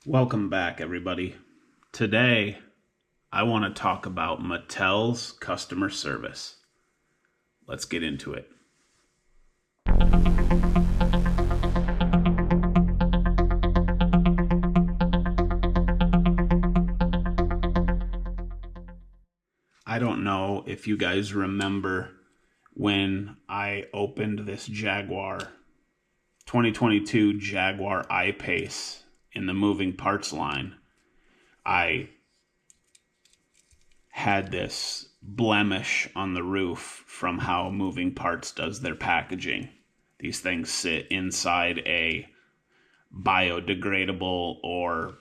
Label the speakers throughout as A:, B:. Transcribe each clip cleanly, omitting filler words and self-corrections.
A: Welcome back, everybody. Today, I want to talk about Mattel's customer service. Let's get into it. I don't know if you guys remember when I opened this Jaguar 2022 Jaguar I-Pace in the moving parts line. I had this blemish on the roof from how moving parts does their packaging. These things sit inside a biodegradable or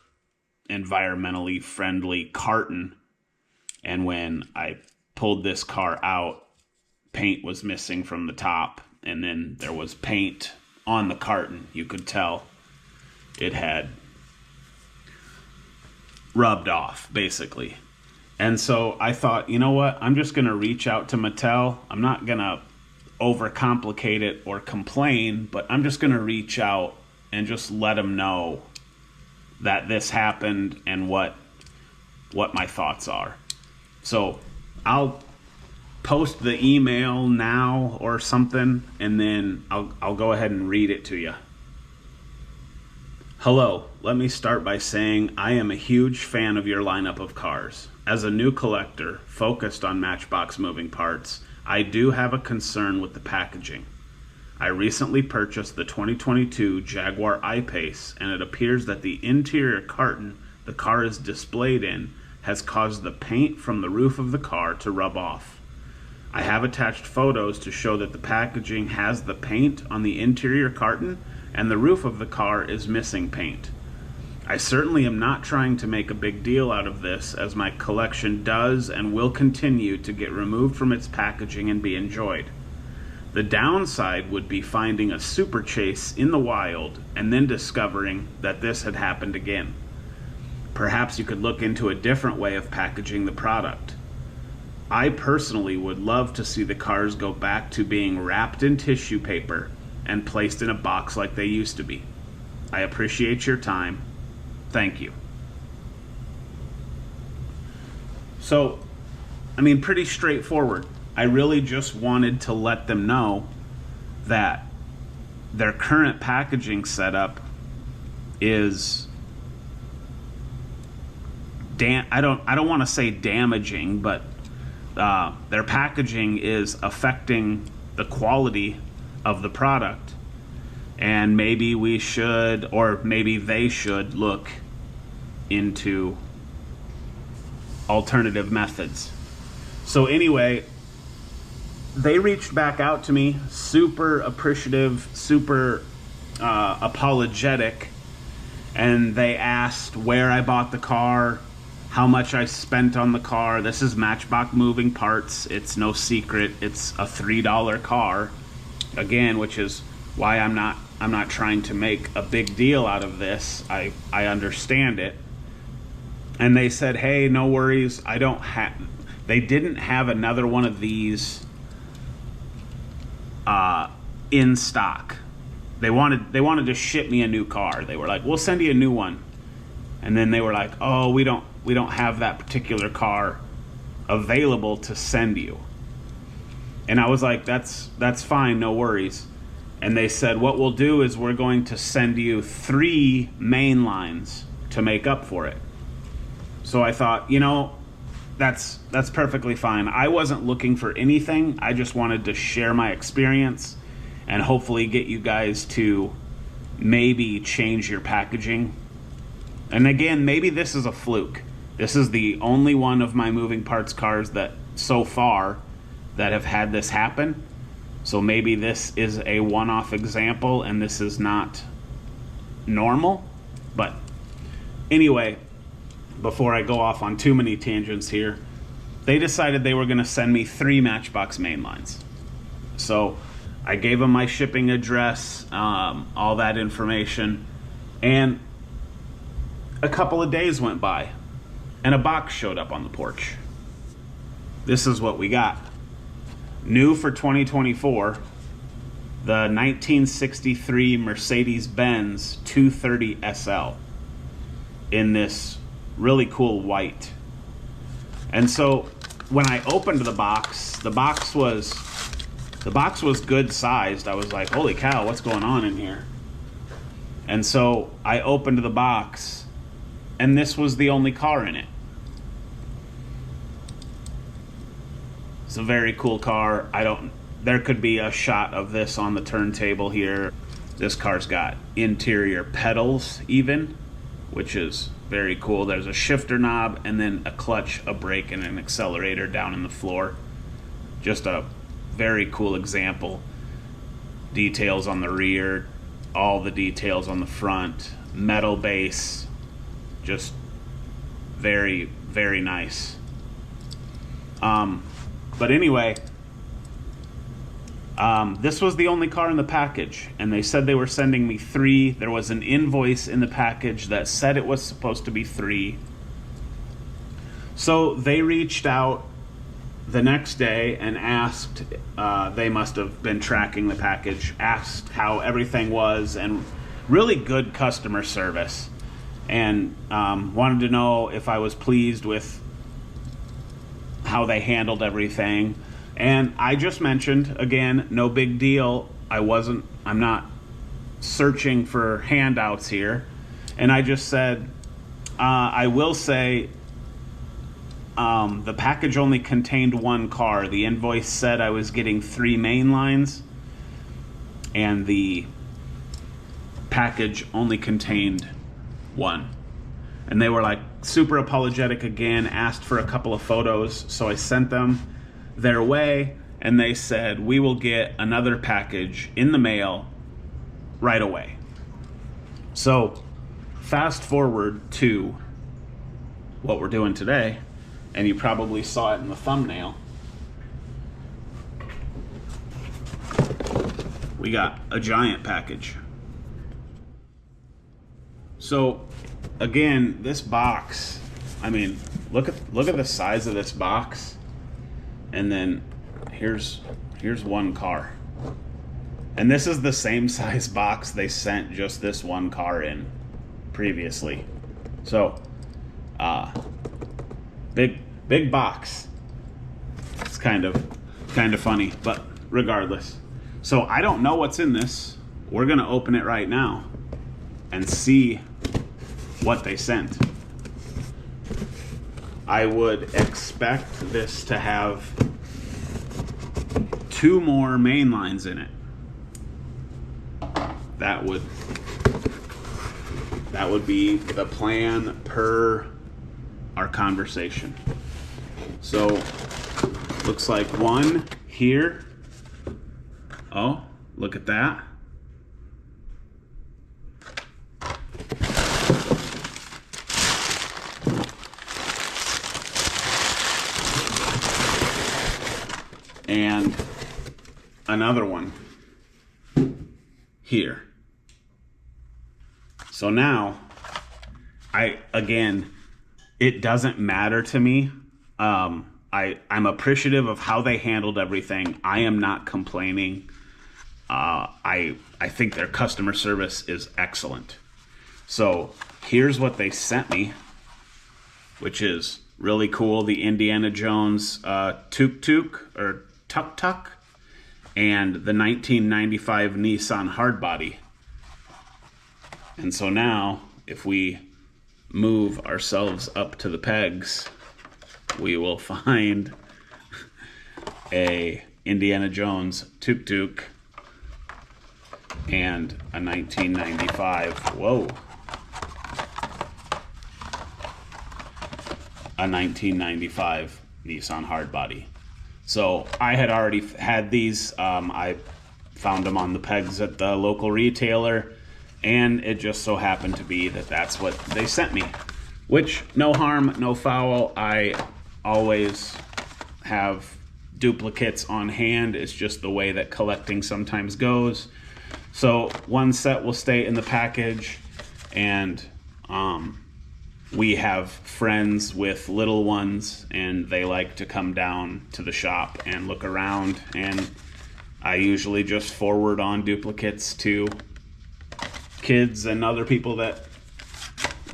A: environmentally friendly carton, and when I pulled this car out, paint was missing from the top, and then there was paint on the carton. You could tell it had rubbed off, basically. And so I thought, you know what? I'm just going to reach out to Mattel. I'm not going to overcomplicate it or complain, but I'm just going to reach out and just let them know that this happened and what my thoughts are. So I'll post the email now or something, and then I'll go ahead and read it to you. Hello, let me start by saying I am a huge fan of your lineup of cars. As a new collector focused on Matchbox moving parts, I do have a concern with the packaging. I recently purchased the 2022 Jaguar I-Pace, and it appears that the interior carton the car is displayed in has caused the paint from the roof of the car to rub off. I have attached photos to show that the packaging has the paint on the interior carton and the roof of the car is missing paint. I certainly am not trying to make a big deal out of this, as my collection does and will continue to get removed from its packaging and be enjoyed. The downside would be finding a super chase in the wild and then discovering that this had happened again. Perhaps you could look into a different way of packaging the product. I personally would love to see the cars go back to being wrapped in tissue paper and placed in a box like they used to be. I appreciate your time. Thank you. So, pretty straightforward. I really just wanted to let them know that their current packaging setup is I don't want to say damaging, but their packaging is affecting the quality of the product, and maybe we should, or maybe they should, look into alternative methods. So anyway, they reached back out to me, super appreciative, super apologetic, and they asked where I bought the car, how much I spent on the car. This is Matchbox moving parts. It's no secret. It's a $3 car, again, which is why I'm not trying to make a big deal out of this. I understand it. And they said, hey, no worries. They didn't have another one of these in stock. They wanted to ship me a new car. They were like, we'll send you a new one. And then they were like, oh, we don't have that particular car available to send you. And I was like, that's fine, no worries. And they said, what we'll do is we're going to send you 3 main lines to make up for it. So I thought, that's perfectly fine. I wasn't looking for anything. I just wanted to share my experience and hopefully get you guys to maybe change your packaging. And again, maybe this is a fluke. This is the only one of my moving parts cars that so far that have had this happen. So maybe this is a one-off example and this is not normal. But anyway, before I go off on too many tangents here, they decided they were going to send me 3 Matchbox main lines. So I gave them my shipping address, all that information, and a couple of days went by and a box showed up on the porch. This is what we got. New for 2024, the 1963 Mercedes-Benz 230 SL. in this really cool white. And so when I opened the box was good sized. I was like, holy cow, what's going on in here? And so I opened the box, and this was the only car in it. It's a very cool car. There could be a shot of this on the turntable here. This car's got interior pedals even, which is very cool. There's a shifter knob, and then a clutch, a brake, and an accelerator down in the floor. Just a very cool example. Details on the rear, all the details on the front, metal base, just very, very nice. But anyway, this was the only car in the package, and they said they were sending me 3. There was an invoice in the package that said it was supposed to be 3. So they reached out the next day and asked, they must have been tracking the package, asked how everything was, and really good customer service, and wanted to know if I was pleased with how they handled everything. And I just mentioned, again, no big deal. I'm not searching for handouts here. And I just said, I will say, the package only contained 1 car. The invoice said I was getting 3 main lines, and the package only contained 1. And they were like super apologetic again, asked for a couple of photos, so I sent them their way, and they said, we will get another package in the mail right away. So fast forward to what we're doing today, and you probably saw it in the thumbnail. We got a giant package. So again, this box, I mean, look at the size of this box. And then here's 1 car. And this is the same size box they sent just this 1 car in previously. So big box. It's kind of funny, but regardless. So I don't know what's in this. We're gonna open it right now and see what they sent. I would expect this to have 2 more main lines in it. That would be the plan per our conversation. So looks like 1 here. Oh, look at that. And another one here. So now, it doesn't matter to me. I'm appreciative of how they handled everything. I am not complaining. I think their customer service is excellent. So here's what they sent me, which is really cool. The Indiana Jones tuk-tuk, and the 1995 Nissan hardbody. And so now, if we move ourselves up to the pegs, we will find a Indiana Jones tuk-tuk and a 1995, a 1995 Nissan hardbody. So I had already had these. I found them on the pegs at the local retailer, and it just so happened to be that that's what they sent me, which no harm, no foul. I always have duplicates on hand. It's just the way that collecting sometimes goes. So 1 set will stay in the package, and we have friends with little ones, and they like to come down to the shop and look around, and I usually just forward on duplicates to kids and other people that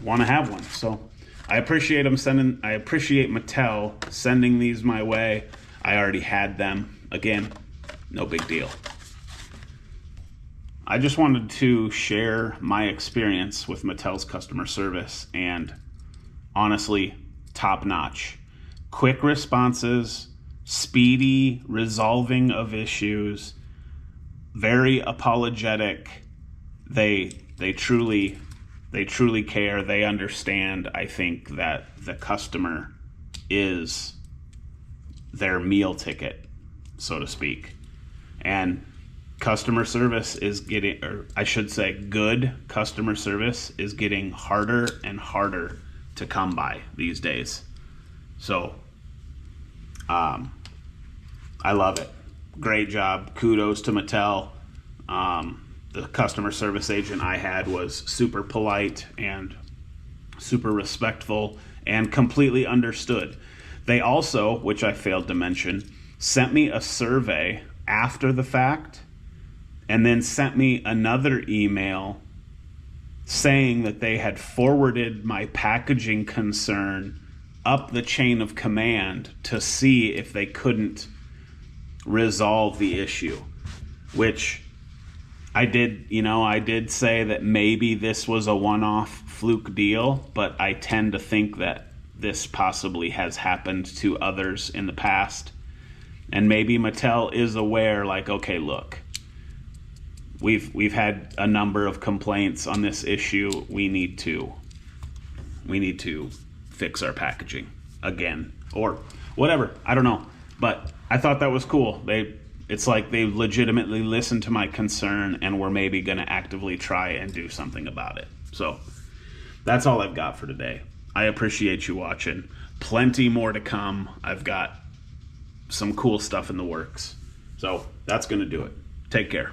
A: want to have one. So I appreciate Mattel sending these my way. I already had them. Again, no big deal. I just wanted to share my experience with Mattel's customer service, and honestly, top notch. Quick responses, speedy resolving of issues, very apologetic. They truly care. They understand. I think that the customer is their meal ticket, so to speak. And customer service is getting, or I should say good customer service is getting harder and harder to come by these days. So I love it. Great job. Kudos to Mattel. The customer service agent I had was super polite and super respectful and completely understood. They also, which I failed to mention, sent me a survey after the fact and then sent me another email saying that they had forwarded my packaging concern up the chain of command to see if they couldn't resolve the issue, which I did say that maybe this was a one-off fluke deal, but I tend to think that this possibly has happened to others in the past. And maybe Mattel is aware, like, okay, look, we've had a number of complaints on this issue. We need to fix our packaging again, or whatever. I don't know, but I thought that was cool. It's like they legitimately listened to my concern and were maybe going to actively try and do something about it. So that's all I've got for today. I appreciate you watching. Plenty more to come. I've got some cool stuff in the works. So that's going to do it. Take care.